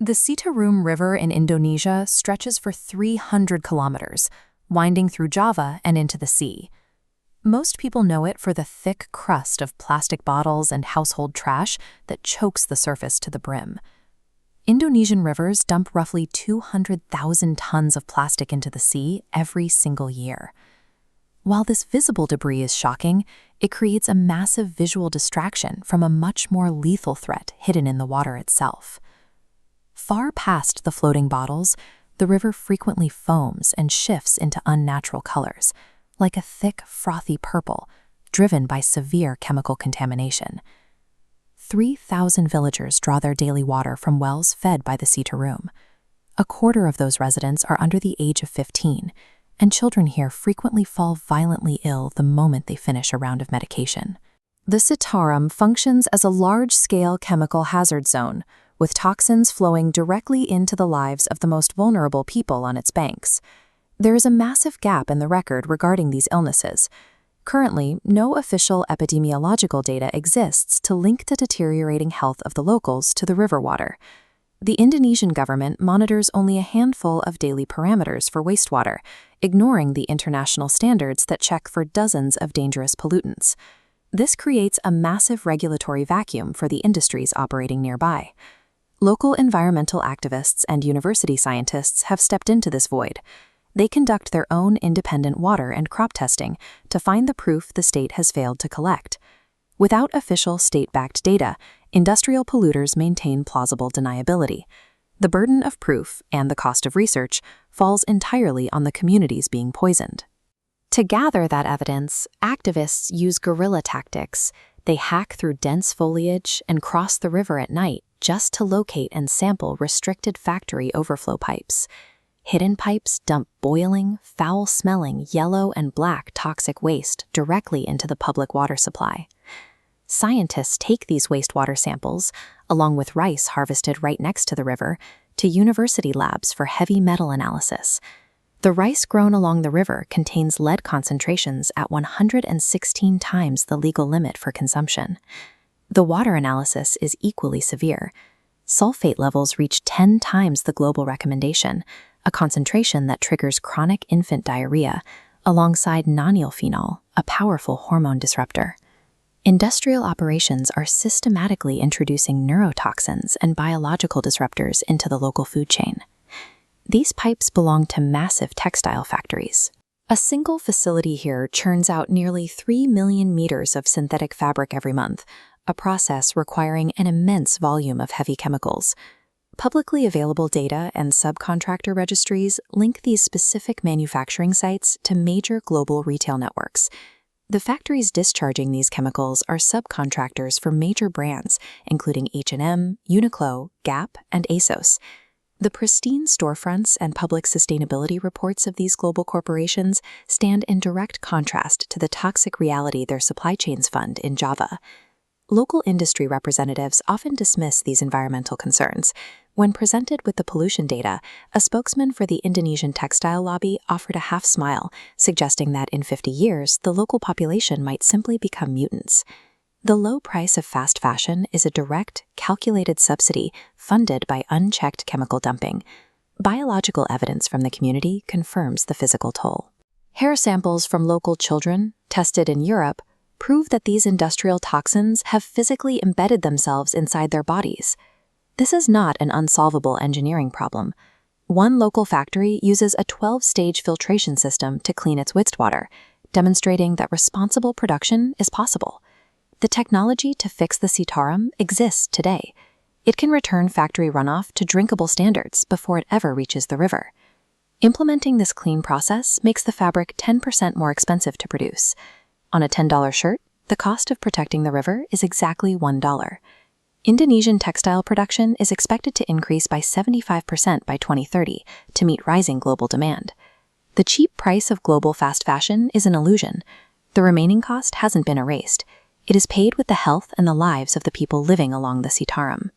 The Citarum River in Indonesia stretches for 300 kilometers, winding through Java and into the sea. Most people know it for the thick crust of plastic bottles and household trash that chokes the surface to the brim. Indonesian rivers dump roughly 200,000 tons of plastic into the sea every single year. While this visible debris is shocking, it creates a massive visual distraction from a much more lethal threat hidden in the water itself. Far past the floating bottles, the river frequently foams and shifts into unnatural colors, like a thick, frothy purple, driven by severe chemical contamination. 3,000 villagers draw their daily water from wells fed by the Citarum. A quarter of those residents are under the age of 15, and children here frequently fall violently ill the moment they finish a round of medication. The Citarum functions as a large-scale chemical hazard zone, with toxins flowing directly into the lives of the most vulnerable people on its banks. There is a massive gap in the record regarding these illnesses. Currently, no official epidemiological data exists to link the deteriorating health of the locals to the river water. The Indonesian government monitors only a handful of daily parameters for wastewater, ignoring the international standards that check for dozens of dangerous pollutants. This creates a massive regulatory vacuum for the industries operating nearby. Local environmental activists and university scientists have stepped into this void. They conduct their own independent water and crop testing to find the proof the state has failed to collect. Without official state-backed data, industrial polluters maintain plausible deniability. The burden of proof and the cost of research falls entirely on the communities being poisoned. To gather that evidence, activists use guerrilla tactics. They hack through dense foliage and cross the river at night just to locate and sample restricted factory overflow pipes. Hidden pipes dump boiling, foul-smelling yellow and black toxic waste directly into the public water supply. Scientists take these wastewater samples, along with rice harvested right next to the river, to university labs for heavy metal analysis. The rice grown along the river contains lead concentrations at 116 times the legal limit for consumption. The water analysis is equally severe. Sulfate levels reach 10 times the global recommendation, a concentration that triggers chronic infant diarrhea, alongside nonylphenol, a powerful hormone disruptor. Industrial operations are systematically introducing neurotoxins and biological disruptors into the local food chain. These pipes belong to massive textile factories. A single facility here churns out nearly 3 million meters of synthetic fabric every month, a process requiring an immense volume of heavy chemicals. Publicly available data and subcontractor registries link these specific manufacturing sites to major global retail networks. The factories discharging these chemicals are subcontractors for major brands, including H&M, Uniqlo, Gap, and ASOS. The pristine storefronts and public sustainability reports of these global corporations stand in direct contrast to the toxic reality their supply chains fund in Java. Local industry representatives often dismiss these environmental concerns. When presented with the pollution data, a spokesman for the Indonesian textile lobby offered a half smile, suggesting that in 50 years, the local population might simply become mutants. The low price of fast fashion is a direct, calculated subsidy funded by unchecked chemical dumping. Biological evidence from the community confirms the physical toll. Hair samples from local children, tested in Europe, prove that these industrial toxins have physically embedded themselves inside their bodies. This is not an unsolvable engineering problem. One local factory uses a 12-stage filtration system to clean its wastewater, demonstrating that responsible production is possible. The technology to fix the Citarum exists today. It can return factory runoff to drinkable standards before it ever reaches the river. Implementing this clean process makes the fabric 10% more expensive to produce. On a $10 shirt, the cost of protecting the river is exactly $1. Indonesian textile production is expected to increase by 75% by 2030 to meet rising global demand. The cheap price of global fast fashion is an illusion. The remaining cost hasn't been erased. It is paid with the health and the lives of the people living along the Citarum.